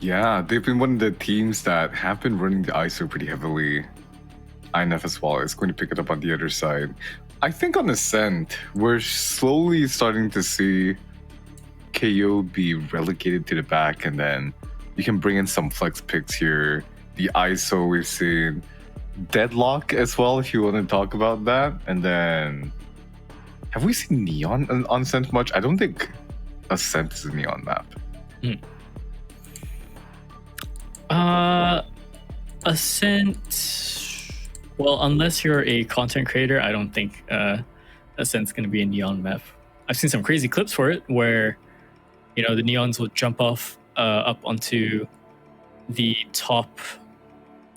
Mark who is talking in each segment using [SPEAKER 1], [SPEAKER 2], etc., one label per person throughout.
[SPEAKER 1] Yeah, they've been one of the teams that have been running the ISO pretty heavily. INF as well is going to pick it up on the other side. I think on Ascent, we're slowly starting to see KO be relegated to the back, and then you can bring in some flex picks here. The ISO we've seen, Deadlock as well, if you want to talk about that. And then, have we seen Neon on Ascent much? I don't think Ascent is a Neon map.
[SPEAKER 2] Ascent. Well, unless you're a content creator, I don't think Ascent's going to be a Neon map. I've seen some crazy clips for it where, the neons will jump off up onto the top.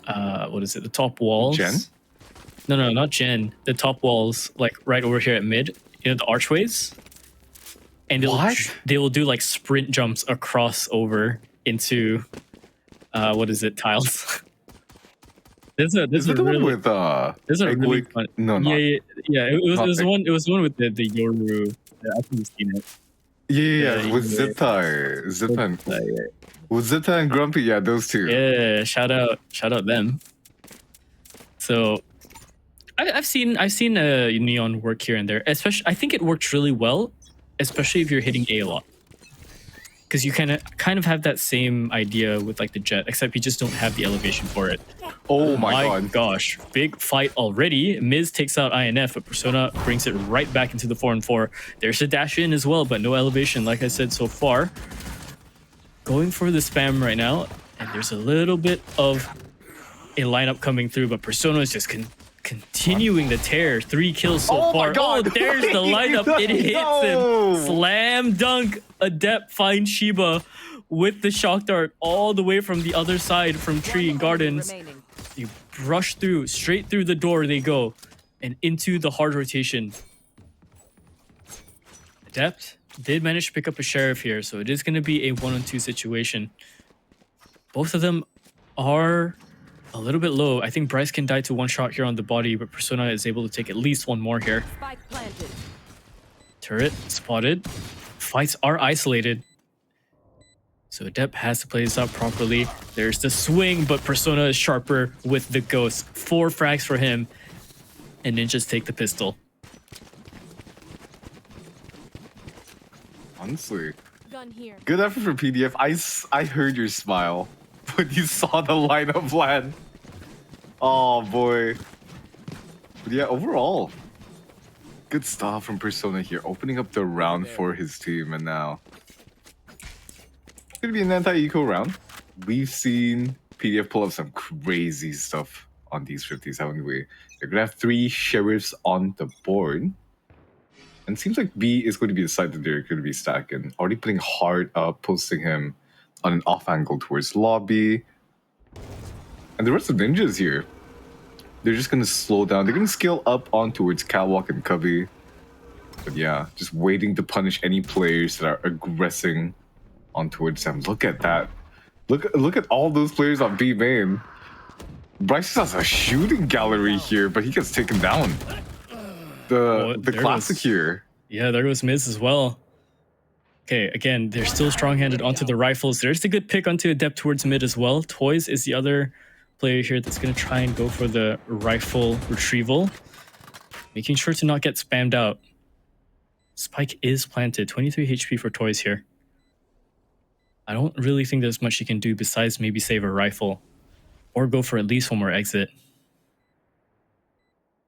[SPEAKER 2] What is it? The top walls.
[SPEAKER 1] Gen?
[SPEAKER 2] No, not Gen. The top walls, like right over here at mid. The archways. And they will do like sprint jumps across over into tiles. This is
[SPEAKER 1] the
[SPEAKER 2] really,
[SPEAKER 1] one with
[SPEAKER 2] this is a really fun.
[SPEAKER 1] No,
[SPEAKER 2] yeah. It was the one. It was the one with the Yoru. I think you've seen it.
[SPEAKER 1] Yeah, with Ziptai, with Ziptai and Grumpy, yeah, those two.
[SPEAKER 2] Yeah, shout out them. So, I've seen Neon work here and there. Especially, I think it works really well, especially if you're hitting A lot. Because you kind of have that same idea with like the jet, except you just don't have the elevation for it.
[SPEAKER 1] Oh my
[SPEAKER 2] gosh, big fight already. Miz takes out INF, but Persona brings it right back into the 4-on-4. There's a dash in as well, but no elevation, like I said so far. Going for the spam right now, and there's a little bit of a lineup coming through, but Persona is just continuing the tear. 3 kills so far.
[SPEAKER 1] My God.
[SPEAKER 2] Oh, there's the lineup. It hits him. Slam dunk. Adept finds Shiba with the shock dart all the way from the other side from Tree and Gardens. You brush through, straight through the door they go, and into the hard rotation. Adept did manage to pick up a Sheriff here, so it is going to be a 1-on-2 situation. Both of them are a little bit low. I think Bryce can die to one shot here on the body, but Persona is able to take at least one more here. Turret spotted. Fights are isolated. So Adept has to play this out properly. There's the swing, but Persona is sharper with the ghost. 4 frags for him. And Ninjas take the pistol.
[SPEAKER 1] Honestly, good effort for PDF. I heard your smile when you saw the lineup land. Oh boy. But yeah, overall, good stuff from Persona here, opening up the round for his team, and now it's gonna be an anti-eco round. We've seen PDF pull up some crazy stuff on these 50s, haven't we? They're gonna have 3 sheriffs on the board. And it seems like B is going to be the side that they're going to be stacking. Already putting hard up, posting him on an off angle towards lobby. And the rest of ninjas here, they're just going to slow down. They're going to scale up on towards Catwalk and Cubby. But yeah, just waiting to punish any players that are aggressing on towards them. Look at that. Look at all those players on B main. Bryce has a shooting gallery here, but he gets taken down. The classic here.
[SPEAKER 2] Yeah, there goes Miz as well. Okay, again, they're still strong-handed onto the rifles. There's the good pick onto Adept towards mid as well. Toys is the other player here that's going to try and go for the rifle retrieval. Making sure to not get spammed out. Spike is planted. 23 HP for Toys here. I don't really think there's much he can do besides maybe save a rifle. Or go for at least one more exit.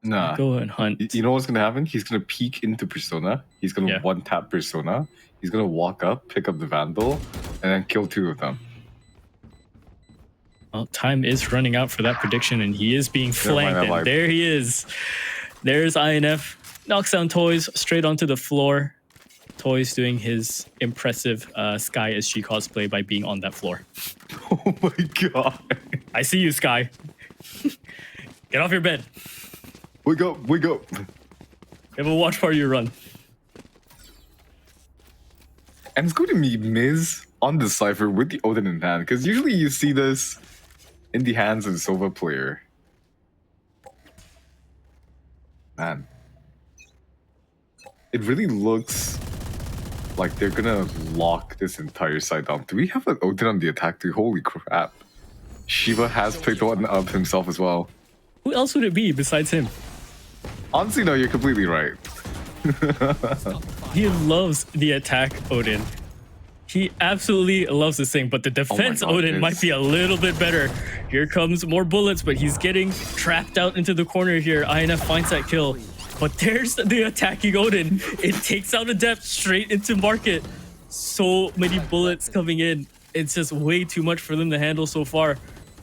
[SPEAKER 1] Nah.
[SPEAKER 2] Go and hunt.
[SPEAKER 1] You know what's going to happen? He's going to peek into Persona. He's going to one-tap Persona. He's going to walk up, pick up the Vandal, and then kill 2 of them.
[SPEAKER 2] Well, time is running out for that prediction, and he is being flanked. And there he is. There's INF. Knocks down Toys straight onto the floor. Toys doing his impressive Sky SG cosplay by being on that floor.
[SPEAKER 1] Oh my god.
[SPEAKER 2] I see you, Sky. Get off your bed.
[SPEAKER 1] Wake up, wake up.
[SPEAKER 2] Have a watch party run.
[SPEAKER 1] And it's going to be Miz on the Cypher with the Odin in hand, because usually you see this in the hands of the Sova player. Man. It really looks Like, they're gonna lock this entire side down. Do we have an Odin on the attack too? Holy crap. Shiva has picked one up himself as well.
[SPEAKER 2] Who else would it be besides him?
[SPEAKER 1] Honestly, no, you're completely right.
[SPEAKER 2] He loves the attack Odin. He absolutely loves this thing, but the defense Odin might be a little bit better. Here comes more bullets, but he's getting trapped out into the corner here. INF finds that kill. But there's the attacking Odin. It takes out Adept straight into market. So many bullets coming in. It's just way too much for them to handle so far.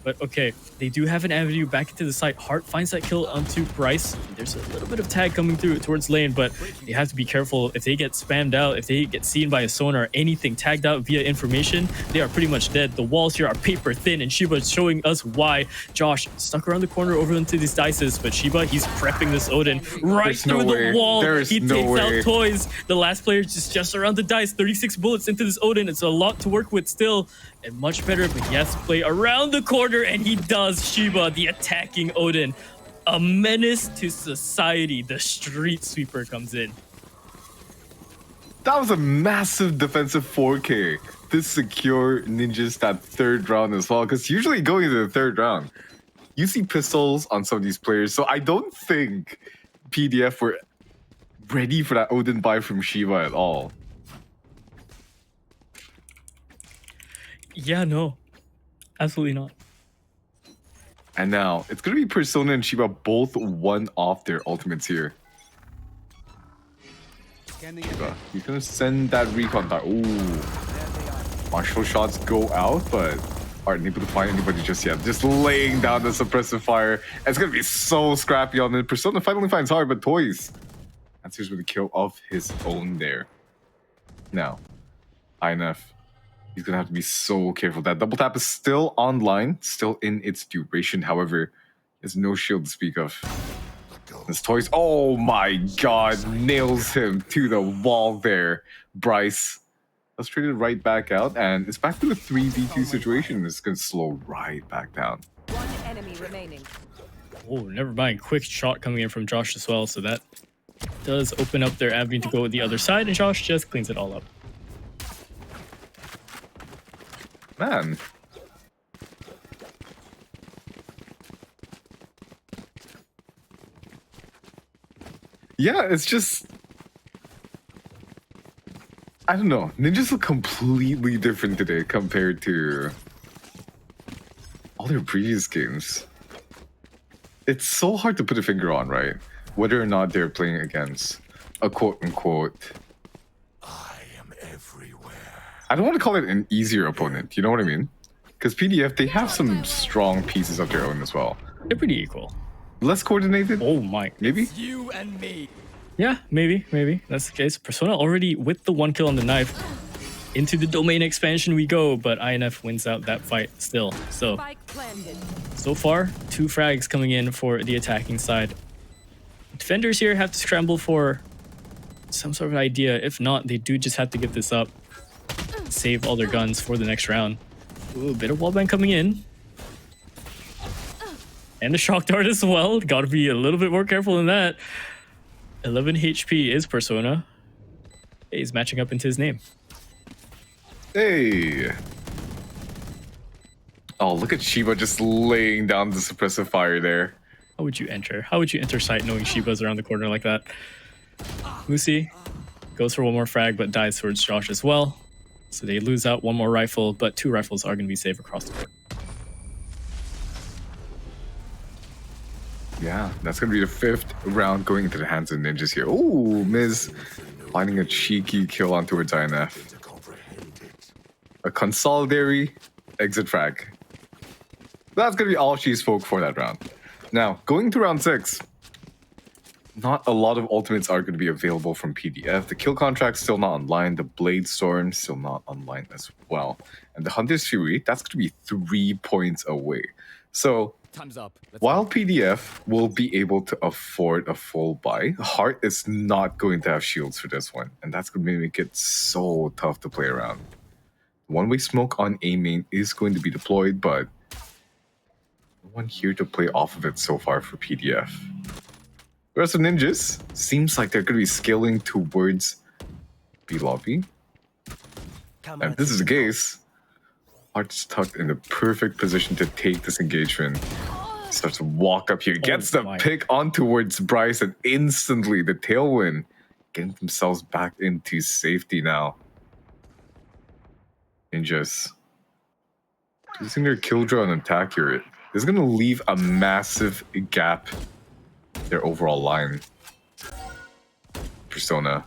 [SPEAKER 2] But okay, they do have an avenue back into the site. Hart finds that kill onto Bryce. There's a little bit of tag coming through towards lane, but they have to be careful. If they get spammed out, if they get seen by a sonar, anything tagged out via information, they are pretty much dead. The walls here are paper thin, and Shiba is showing us why. Josh stuck around the corner over into these dices, but Shiba, he's prepping this Odin right through the wall. He takes out Toys. The last player just around the dice. 36 bullets into this Odin. It's a lot to work with still, and much better, but he has to play around the corner, and he does. Shiba, the attacking Odin, a menace to society. The street sweeper comes in.
[SPEAKER 1] That was a massive defensive 4K to secure Ninjas that third round as well, because usually going into the third round, you see pistols on some of these players, so I don't think PDF were ready for that Odin buy from Shiva at all.
[SPEAKER 2] Yeah, no, absolutely not.
[SPEAKER 1] And now, it's going to be Persona and Shiva both one off their ultimates here. Shiva, he's going to send that recon dart. Ooh. Martial shots go out, but aren't able to find anybody just yet. Just laying down the suppressive fire. And it's going to be so scrappy on it. Persona finally finds Hard, but Toys answers with a kill of his own there. Now, INF. He's going to have to be so careful. That double tap is still online, still in its duration. However, there's no shield to speak of. This Toys, oh my god, nails him to the wall there. Bryce, let's trade it right back out, and it's back to a 3v2 situation. It's going to slow right back down.
[SPEAKER 3] One enemy remaining.
[SPEAKER 2] Oh, never mind. Quick shot coming in from Josh as well, so that does open up their avenue to go the other side, and Josh just cleans it all up.
[SPEAKER 1] Man. Yeah, it's just... I don't know. Ninjas look completely different today compared to all their previous games. It's so hard to put a finger on, right? Whether or not they're playing against a quote-unquote... I don't want to call it an easier opponent, you know what I mean? Because PDF, they have some strong pieces of their own as well.
[SPEAKER 2] They're pretty equal.
[SPEAKER 1] Less coordinated?
[SPEAKER 2] Oh my.
[SPEAKER 1] Maybe?
[SPEAKER 3] It's you and me.
[SPEAKER 2] Yeah, maybe. That's the case. Persona already with the one kill on the knife. Into the domain expansion we go, but INF wins out that fight still. So far, 2 frags coming in for the attacking side. Defenders here have to scramble for some sort of idea. If not, they do just have to give this up. Save all their guns for the next round. Ooh, a bit of wallbang coming in. And a shock dart as well. Gotta be a little bit more careful than that. 11 HP is Persona. Hey, he's matching up into his name.
[SPEAKER 1] Hey! Oh, look at Shiba just laying down the suppressive fire there.
[SPEAKER 2] How would you enter? How would you enter sight knowing Shiba's around the corner like that? Lucy goes for one more frag, but dies towards Josh as well. So they lose out one more rifle, but 2 rifles are going to be safe across the board.
[SPEAKER 1] Yeah, that's going to be the 5th round going into the hands of Ninjas here. Ooh, Miz finding a cheeky kill on towards INF. A consolidatory exit frag. That's going to be all she spoke for that round. Now, going to round 6. Not a lot of ultimates are going to be available from PDF. The kill contract's still not online. The Blade Storm still not online as well. And the Hunter's Fury, that's going to be 3 points away. So,
[SPEAKER 3] Time's up.
[SPEAKER 1] while PDF will be able to afford a full buy, Heart is not going to have shields for this one. And that's going to make it so tough to play around. One-way smoke on A main is going to be deployed, but no one here to play off of it so far for PDF. The rest of Ninjas seems like they're going to be scaling towards B lobby. And if this is the case, Heart's tucked in the perfect position to take this engagement. Starts to walk up here, gets the pick on towards Bryce, and instantly the tailwind getting themselves back into safety now. Ninjas using their kill draw and attack here. This is going to leave a massive gap in their overall line. Persona.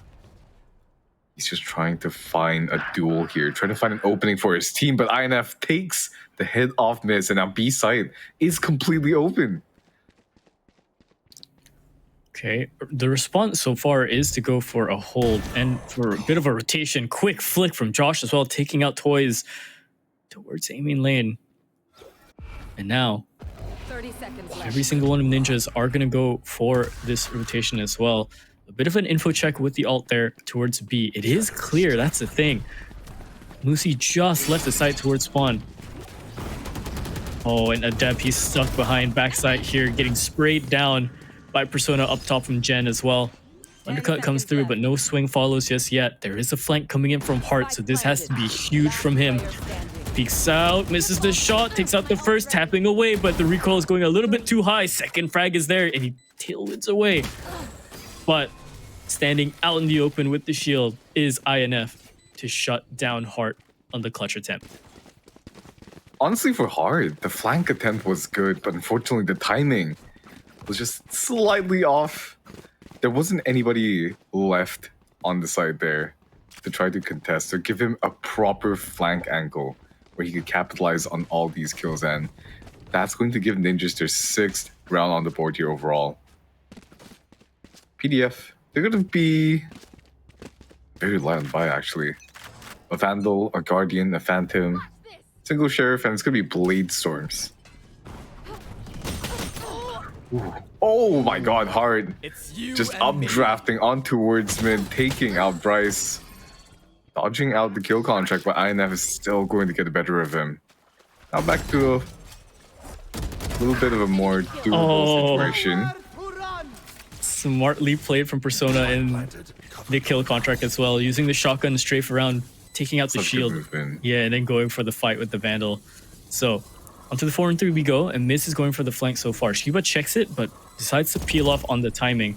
[SPEAKER 1] He's just trying to find a duel here, trying to find an opening for his team, but INF takes the head off miss, and now B side is completely open.
[SPEAKER 2] Okay, the response so far is to go for a hold and for a bit of a rotation. Quick flick from Josh as well, taking out Toys towards aiming lane. And now,
[SPEAKER 3] 30 seconds left.
[SPEAKER 2] every single one of Ninjas are going to go for this rotation as well. A bit of an info check with the ult there towards B. It is clear, that's the thing. Lucy just left the site towards spawn. Oh, and Adept, he's stuck behind backside here, getting sprayed down by Persona up top from Jen as well. Undercut comes through, but no swing follows just yet. There is a flank coming in from Heart, so this has to be huge from him. Peeks out, misses the shot, takes out the first, tapping away, but the recoil is going a little bit too high. Second frag is there, and he tailwinds away. But standing out in the open with the shield is INF to shut down Heart on the clutch attempt.
[SPEAKER 1] Honestly, for Heart, the flank attempt was good, but unfortunately the timing was just slightly off. There wasn't anybody left on the side there to try to contest or give him a proper flank angle where he could capitalize on all these kills, and that's going to give Ninjas their 6th round on the board here overall. PDF, they're going to be very light on buy actually. A Vandal, a Guardian, a Phantom, single Sheriff, and it's going to be Blade Storms. Ooh. Oh my god, hard. Just updrafting on towards mid, taking out Bryce. Dodging out the kill contract, but INF is still going to get the better of him. Now back to a little bit of a more doable situation.
[SPEAKER 2] Smartly played from Persona in the kill contract as well, using the shotgun to strafe around, taking out the shield. Yeah, and then going for the fight with the Vandal. So, onto the 4-3 we go, and Miz is going for the flank so far. Shiba checks it, but decides to peel off on the timing.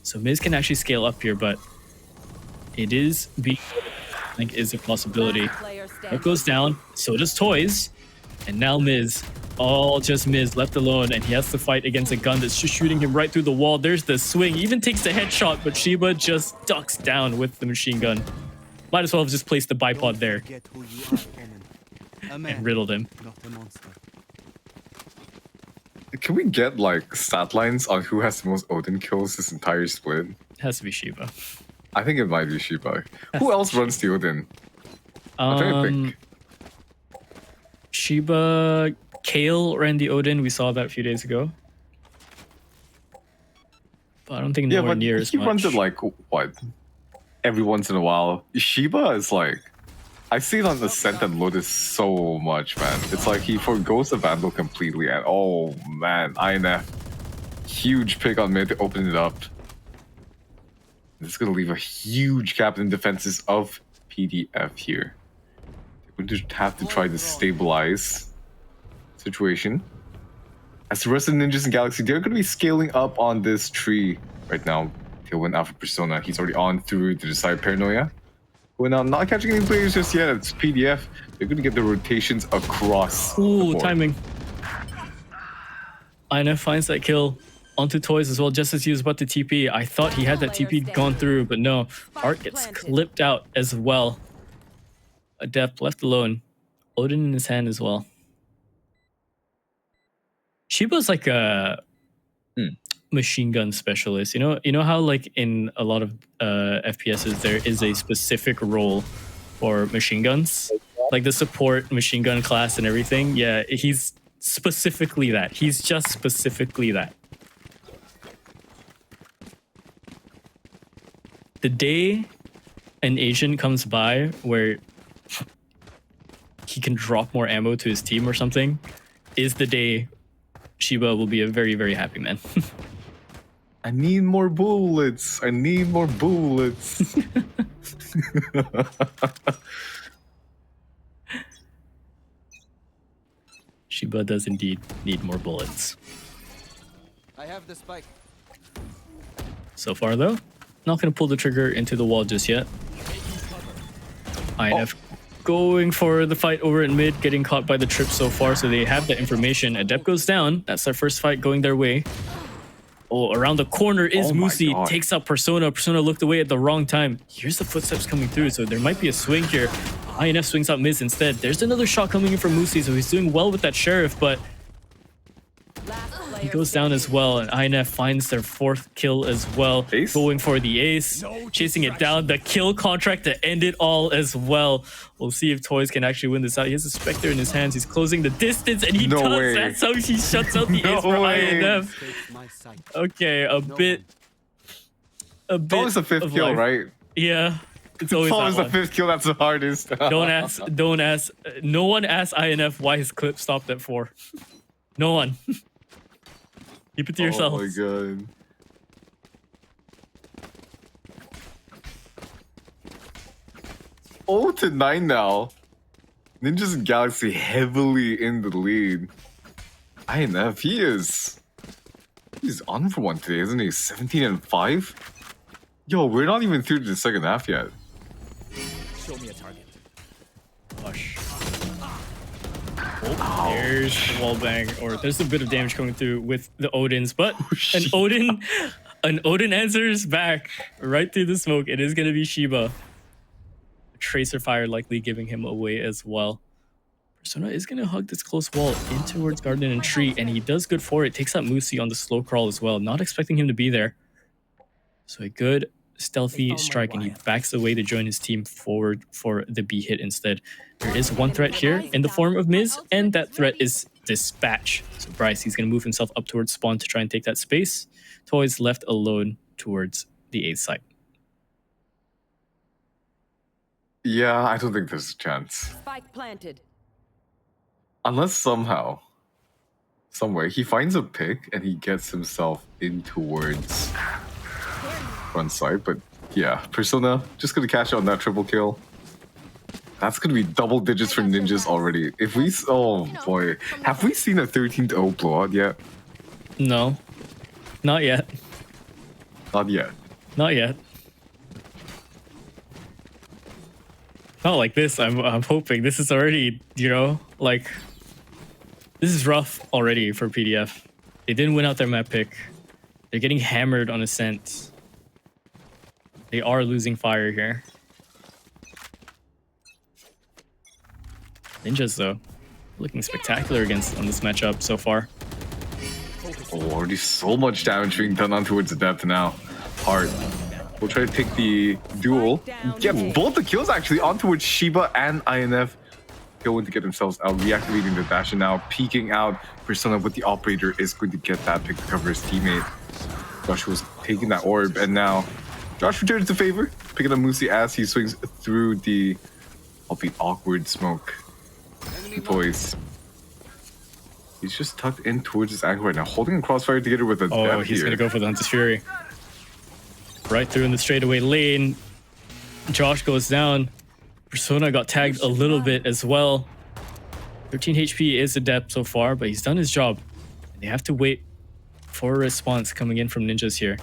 [SPEAKER 2] So Miz can actually scale up here, but it is being... I think is a possibility. It goes down, so does Toys. And now Miz, all just Miz left alone, and he has to fight against a gun that's just shooting him right through the wall. There's the swing, he even takes the headshot, but Shiba just ducks down with the machine gun. Might as well have just placed the bipod there and riddled him.
[SPEAKER 1] Can we get like stat lines on who has the most Odin kills this entire split?
[SPEAKER 2] It has to be Shiba.
[SPEAKER 1] I think it might be Shiba. Who else runs the Odin? I'm trying to think.
[SPEAKER 2] Shiba, Kale ran the Odin. We saw that a few days ago. But I don't think nowhere near as much.
[SPEAKER 1] He runs it like, what? Every once in a while. Shiba is like... I see it on Ascent and Lotus so much, man. It's like he forgoes the Vandal completely, and oh man, INF. Huge pick on mid to open it up. This is going to leave a huge gap in defenses of PDF here. They're going to have to try to stabilize the situation. As the rest of the Ninjas in Galaxy, they're going to be scaling up on this tree right now. Tailwind Alpha Persona. He's already on through to the side Paranoia. Well, now not catching any players just yet. It's PDF. They're going to get the rotations across.
[SPEAKER 2] Ooh, timing. INF finds that kill. Onto Toys as well, just as he was about to TP. I thought he had that TP gone through, but no. Heart gets clipped out as well. Adept left alone. Odin in his hand as well. Shiba's like a machine gun specialist. You know how like in a lot of FPSs there is a specific role for machine guns? Like the support machine gun class and everything. Yeah, he's specifically that. He's just specifically that. The day an Asian comes by where he can drop more ammo to his team or something is the day Shiba will be a very, very happy man.
[SPEAKER 1] I need more bullets. I need more bullets.
[SPEAKER 2] Shiba does indeed need more bullets.
[SPEAKER 4] I have the spike.
[SPEAKER 2] So far, though, not going to pull the trigger into the wall just yet. INF going for the fight over in mid, getting caught by the trip so far, so they have the information. Adept goes down. That's their first fight going their way. Oh, around the corner is Musi. Takes out Persona. Persona looked away at the wrong time. Here's the footsteps coming through, so there might be a swing here. INF swings out Miz instead. There's another shot coming in from Musi, so he's doing well with that Sheriff, but he goes down as well, and INF finds their 4th kill as well.
[SPEAKER 1] Ace?
[SPEAKER 2] Going for the ace, chasing it down. The kill contract to end it all as well. We'll see if Toys can actually win this out. He has a Spectre in his hands. He's closing the distance, and he
[SPEAKER 1] No
[SPEAKER 2] does.
[SPEAKER 1] way.
[SPEAKER 2] That's how he shuts out the ace for
[SPEAKER 1] way.
[SPEAKER 2] INF. Okay, a bit.
[SPEAKER 1] It's always the 5th kill, right?
[SPEAKER 2] Yeah, it's
[SPEAKER 1] It's
[SPEAKER 2] always
[SPEAKER 1] always
[SPEAKER 2] that
[SPEAKER 1] the
[SPEAKER 2] one.
[SPEAKER 1] 5th kill that's the hardest.
[SPEAKER 2] Don't ask. No one asked INF why his clip stopped at 4. No one. Keep it to yourself.
[SPEAKER 1] Oh my god. Oh to 9 now. Ninjas and Galaxy heavily in the lead. INF, he's on for one today, isn't he? 17 and 5? Yo, we're not even through to the second half yet.
[SPEAKER 4] Show me a target.
[SPEAKER 2] Gosh. Oh, there's the wallbang, or there's a bit of damage coming through with the Odins, but an Odin answers back right through the smoke. It is going to be Shiba. Tracer fire likely giving him away as well. Persona is going to hug this close wall in towards Garden and Tree, and he does good for it. Takes out Musi on the slow crawl as well, not expecting him to be there. So a good stealthy strike, and he backs away to join his team forward for the B hit instead. There is one threat here in the form of Miz, and that threat is Dispatch. So Bryce, he's going to move himself up towards spawn to try and take that space. Toys left alone towards the A site.
[SPEAKER 1] Yeah, I don't think there's a chance.
[SPEAKER 3] Spike planted.
[SPEAKER 1] Unless somehow, somewhere, he finds a pick and he gets himself in towards front side. But yeah, Persona just gonna cash out on that triple kill. That's gonna be double digits for ninjas already. If we, oh boy, have we seen a 13-0 blowout yet?
[SPEAKER 2] No, not yet.
[SPEAKER 1] Not yet.
[SPEAKER 2] Not yet. Not like this. I'm hoping this is already, you know, like this is rough already for PDF. They didn't win out their map pick. They're getting hammered on Ascent. They are losing fire here. Ninjas though, looking spectacular on this matchup so far.
[SPEAKER 1] Oh, already so much damage being done on towards the depth now. Hard. We'll try to pick the duel. Get both the kills actually on towards Shiba and INF. Going to get themselves out, reactivating the dash, and now peeking out. Persona with the operator is going to get that pick to cover his teammate. Josh was taking that orb, and now Josh returns to favor, picking up Musi as he swings through the albeit awkward smoke. Toys. He's just tucked in towards his ankle right now, holding a crossfire together with a
[SPEAKER 2] Oh, he's going to go for the Hunter's Fury. Right through in the straightaway lane. Josh goes down. Persona got tagged a little bit as well. 13 HP is Adept so far, but he's done his job. They have to wait for a response coming in from ninjas here.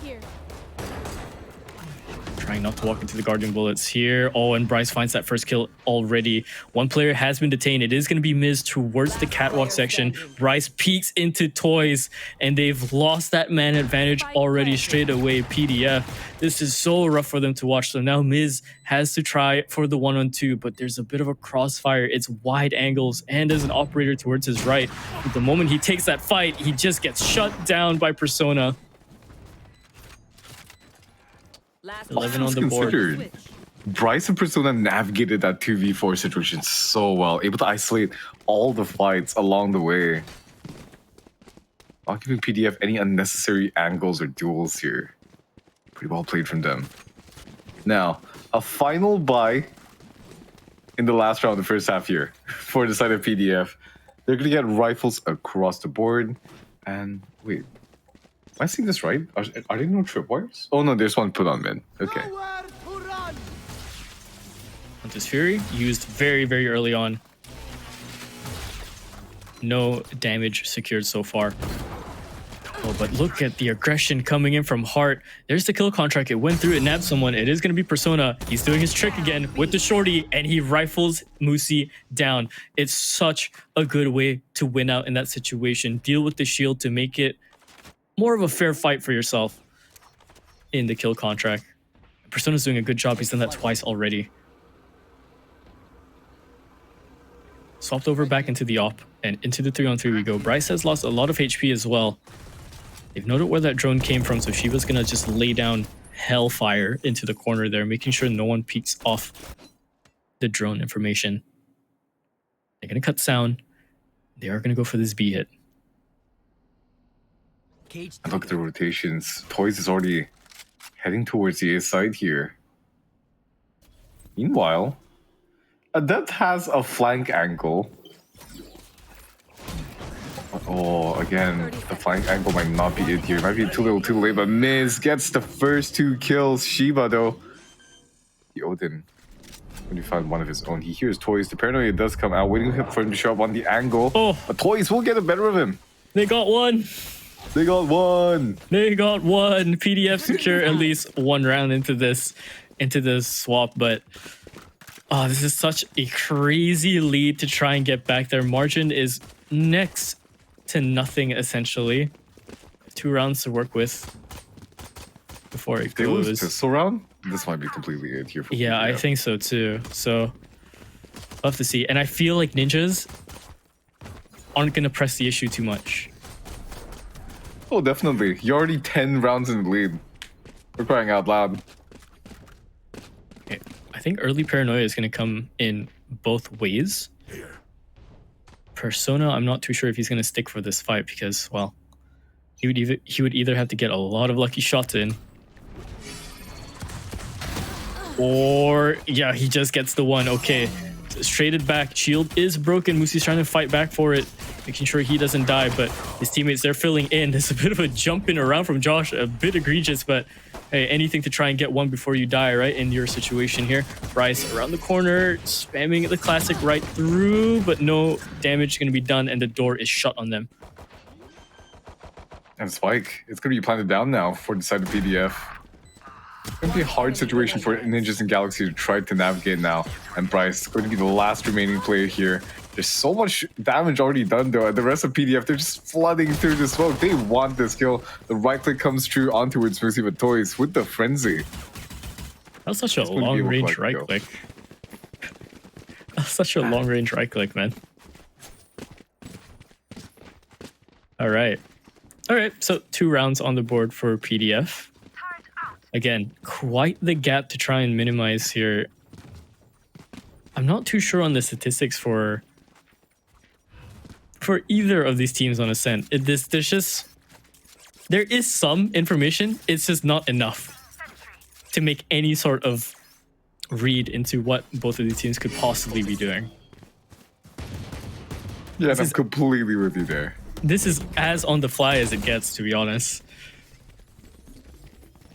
[SPEAKER 2] Trying not to walk into the Guardian bullets here. Oh, and Bryce finds that first kill already. One player has been detained. It is going to be Miz towards the catwalk section. Bryce peeks into Toys, and they've lost that man advantage already straight away. PDF. This is so rough for them to watch. So now Miz has to try for the 1-on-2, but there's a bit of a crossfire. It's wide angles, and there's an operator towards his right. But the moment he takes that fight, he just gets shut down by Persona. 11 on the board.
[SPEAKER 1] Considered. Bryce and Persona navigated that 2v4 situation so well, able to isolate all the fights along the way. Not giving PDF any unnecessary angles or duels here. Pretty well played from them. Now, a final buy in the last round of the first half here for the side of PDF. They're going to get rifles across the board. And wait, am I seeing this right? Are there no tripwires? Oh no, there's one put on mid. Okay.
[SPEAKER 2] Hunter's Fury used very, very early on. no damage secured so far. Oh, but look at the aggression coming in from Heart. There's the kill contract. It went through, it nabbed someone. It is going to be Persona. He's doing his trick again with the shorty, and he rifles MYSG down. It's such a good way to win out in that situation. Deal with the shield to make it more of a fair fight for yourself in the kill contract. Persona's doing a good job. He's done that twice already. Swapped over back into the op, and into the 3-on-3 we go. Bryce has lost a lot of HP as well. They've noted where that drone came from, so Shiva's gonna just lay down hellfire into the corner there, making sure no one peeks off the drone information. They're gonna cut sound. They are gonna go for this B hit.
[SPEAKER 1] And look at the rotations. Toys is already heading towards the A side here. Meanwhile, Adept has a flank angle. Oh, again, the flank angle might not be it here. Might be too little too late, but Miz gets the first 2 kills. Shiba, though, the Odin, when he found one of his own. He hears Toys. The paranoia does come out, waiting for him to show up on the angle.
[SPEAKER 2] Oh,
[SPEAKER 1] but Toys will get the better of him.
[SPEAKER 2] They got one.
[SPEAKER 1] They got one.
[SPEAKER 2] They got one. PDF secure at least 1 round into this swap, but oh, this is such a crazy lead to try and get back. Their margin is next to nothing, essentially. 2 rounds to work with before it
[SPEAKER 1] They lose
[SPEAKER 2] goes.
[SPEAKER 1] pistol round? This might be completely it here for
[SPEAKER 2] Yeah, I think so too. So we'll have to see. And I feel like ninjas aren't gonna press the issue too much.
[SPEAKER 1] Oh, definitely. You're already 10 rounds in the lead. We're crying out loud.
[SPEAKER 2] Okay. I think early paranoia is gonna come in both ways. Persona, I'm not too sure if he's gonna stick for this fight because, well, he would either have to get a lot of lucky shots in, or yeah, he just gets the one. Okay, traded back. Shield is broken. MYSG's trying to fight back for it, making sure he doesn't die, but his teammates, they're filling in. There's a bit of a jumping around from Josh, a bit egregious, but hey, anything to try and get one before you die, right? In your situation here. Bryce around the corner, spamming the classic right through, but no damage going to be done, and the door is shut on them.
[SPEAKER 1] And Spike, it's going to be planted down now for the side of PDF. It's going to be a hard situation for Ninjas and Galaxy to try to navigate now. And Bryce is going to be the last remaining player here. There's so much damage already done, though. And the rest of PDF, they're just flooding through the smoke. They want this kill. The right click comes true ontowards MYSG, but Toys with the frenzy.
[SPEAKER 2] That's such a long-range right click. That's such a long-range right click, man. All right. All right, so 2 rounds on the board for PDF. Again, quite the gap to try and minimize here. I'm not too sure on the statistics for either of these teams on Ascent. There is some information, it's just not enough to make any sort of read into what both of these teams could possibly be doing.
[SPEAKER 1] Yeah, I'm completely with you there.
[SPEAKER 2] This is as on the fly as it gets, to be honest.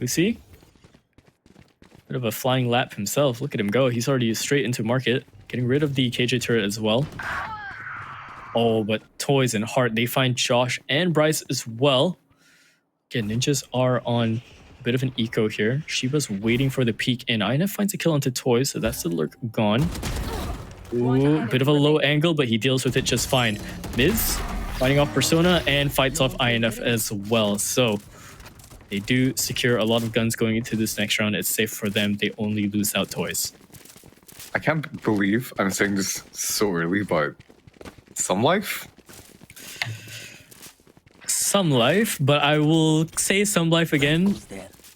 [SPEAKER 2] Lucy? Bit of a flying lap himself. Look at him go. He's already straight into market. Getting rid of the KJ turret as well. Oh, but Toys and Heart, they find Josh and Bryce as well. Again, Ninjas are on a bit of an eco here. Shiba's waiting for the peek in. INF finds a kill onto Toys, so that's the lurk gone. Ooh, bit of a low angle, but he deals with it just fine. Miz fighting off Persona and fights off INF as well. So they do secure a lot of guns going into this next round. It's safe for them. They only lose out Toys.
[SPEAKER 1] I can't believe I'm saying this so early, but some life?
[SPEAKER 2] Some life, but I will say some life again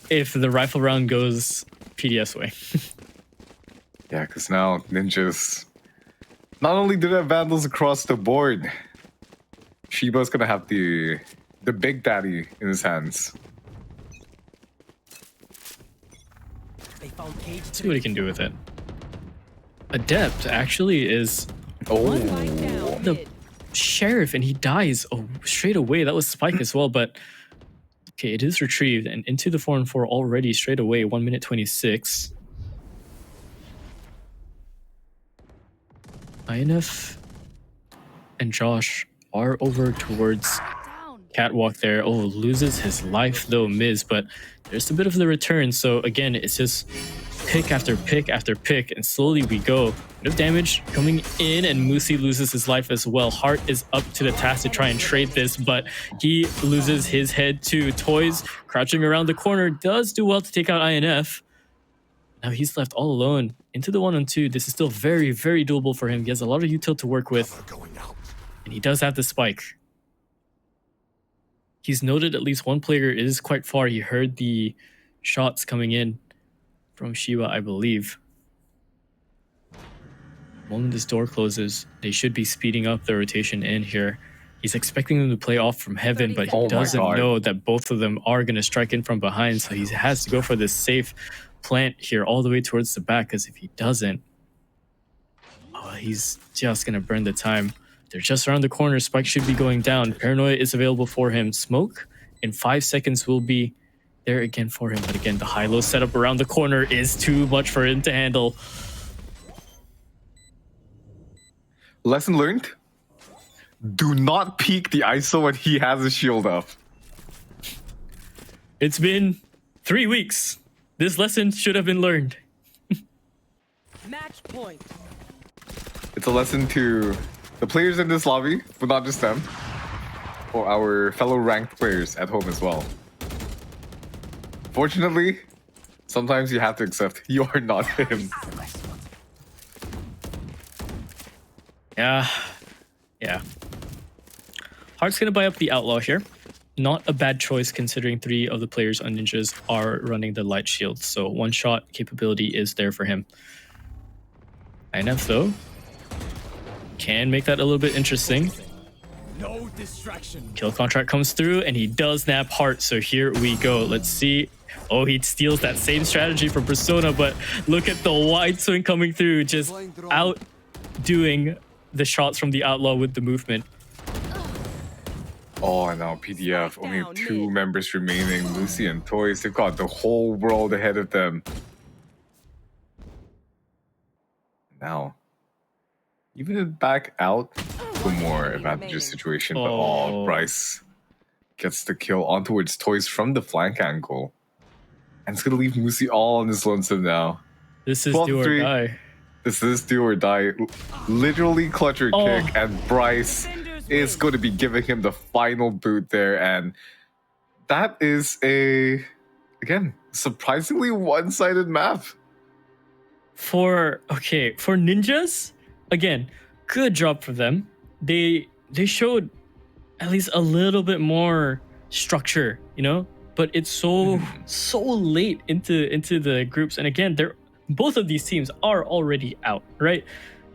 [SPEAKER 2] if the rifle round goes PDS way.
[SPEAKER 1] Yeah, because now Ninjas, not only do they have vandals across the board, Shiba's gonna have the big daddy in his hands.
[SPEAKER 2] See what he can do with it. Adept actually is the sheriff, and he dies straight away. That was Spike as well, but okay, it is retrieved and into the 4-on-4 already straight away. 1 minute 26. INF and Josh are over towards catwalk there. Oh, loses his life though, Miz, but there's a bit of the return. So again, it's just pick after pick after pick, and slowly we go. Bit of damage coming in, and Musi loses his life as well. Hart is up to the task to try and trade this, but he loses his head too. Toys crouching around the corner does do well to take out INF. Now he's left all alone into the 1-on-2. This is still very, very doable for him. He has a lot of util to work with, and he does have the spike. He's noted at least one player is quite far. He heard the shots coming in from Shiva, I believe. The moment this door closes, they should be speeding up the rotation in here. He's expecting them to play off from heaven, but he doesn't know that both of them are going to strike in from behind, so he has to go for this safe plant here all the way towards the back, because if he doesn't, he's just going to burn the time. They're just around the corner. Spike should be going down. Paranoia is available for him. Smoke in 5 seconds will be there again for him. But again, the high-low setup around the corner is too much for him to handle.
[SPEAKER 1] Lesson learned. Do not peek the ISO when he has a shield up.
[SPEAKER 2] It's been 3 weeks. This lesson should have been learned.
[SPEAKER 3] Match point.
[SPEAKER 1] It's a lesson to the players in this lobby, but not just them, or our fellow ranked players at home as well. Fortunately, sometimes you have to accept you are not him.
[SPEAKER 2] Yeah. Heart's gonna buy up the Outlaw here. Not a bad choice considering 3 of the players on Ninjas are running the light shield, so one-shot capability is there for him. INF though can make that a little bit interesting.
[SPEAKER 4] No distraction.
[SPEAKER 2] Kill contract comes through, and he does nab Heart, so here we go. Let's see. Oh, he steals that same strategy from Persona, but look at the wide swing coming through, just outdoing the shots from the Outlaw with the movement.
[SPEAKER 1] Oh, and now PDF, only 2 members remaining, Lucy and Toys. They've got the whole world ahead of them. Now, even back out for more advantageous situation, but Bryce gets the kill on towards Toys from the flank angle. And it's gonna leave Musi all on his lonesome now.
[SPEAKER 2] This is do or die.
[SPEAKER 1] This is do or die. Literally clutcher kick, and Bryce is going to be giving him the final boot there, and that is a, again, surprisingly one-sided map.
[SPEAKER 2] For Ninjas, again, good job for them. They showed at least a little bit more structure, you know, but it's so late into the groups, and again, both of these teams are already out, right?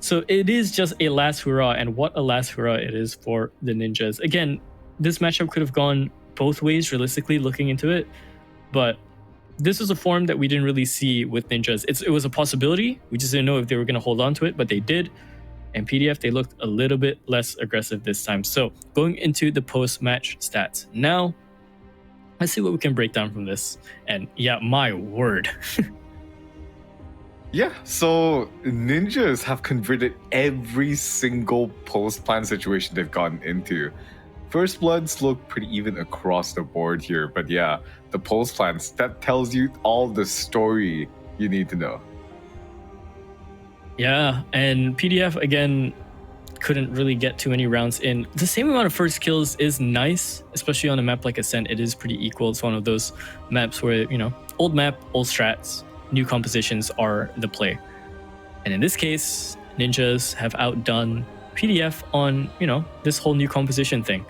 [SPEAKER 2] So it is just a last hurrah, and what a last hurrah it is for the Ninjas. Again, this matchup could have gone both ways, realistically, looking into it, but this is a form that we didn't really see with Ninjas. It was a possibility. We just didn't know if they were going to hold on to it, but they did. And PDF, they looked a little bit less aggressive this time. So going into the post-match stats. Now, let's see what we can break down from this. And yeah, my word.
[SPEAKER 1] Yeah, so Ninjas have converted every single post-plan situation they've gotten into. First Bloods look pretty even across the board here, but yeah, the post-plans, that tells you all the story you need to know.
[SPEAKER 2] Yeah, and PDF, again, couldn't really get too many rounds in. The same amount of first kills is nice, especially on a map like Ascent. It is pretty equal. It's one of those maps where, you know, old map, old strats, new compositions are the play. And in this case, Ninjas have outdone PDF on, you know, this whole new composition thing.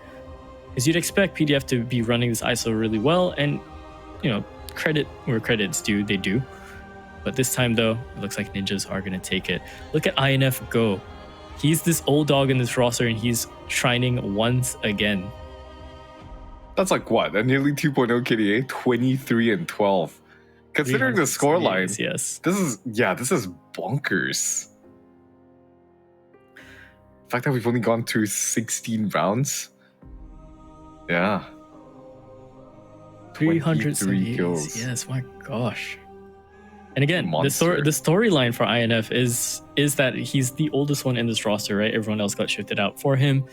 [SPEAKER 2] Because you'd expect PDF to be running this ISO really well, and, you know, credit where credit's due, they do. But this time, though, it looks like Ninjas are going to take it. Look at INF go. He's this old dog in this roster, and he's shining once again.
[SPEAKER 1] That's like what? A nearly 2.0 KDA? 23 and 12. Considering the scoreline,
[SPEAKER 2] yes.
[SPEAKER 1] This is bonkers. The fact that we've only gone through 16 rounds. Yeah.
[SPEAKER 2] 303 kills. Yes, my gosh. And again, the storyline for INF is that he's the oldest one in this roster, right? Everyone else got shifted out for him.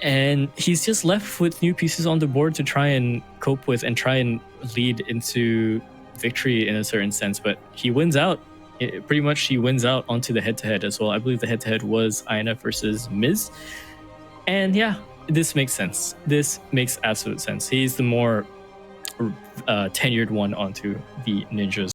[SPEAKER 2] And he's just left with new pieces on the board to try and cope with and try and lead into victory in a certain sense. But he wins out. Pretty much he wins out onto the head-to-head as well. I believe the head-to-head was INF versus Miz. And yeah, this makes sense. This makes absolute sense. He's the more tenured one onto the ninjas.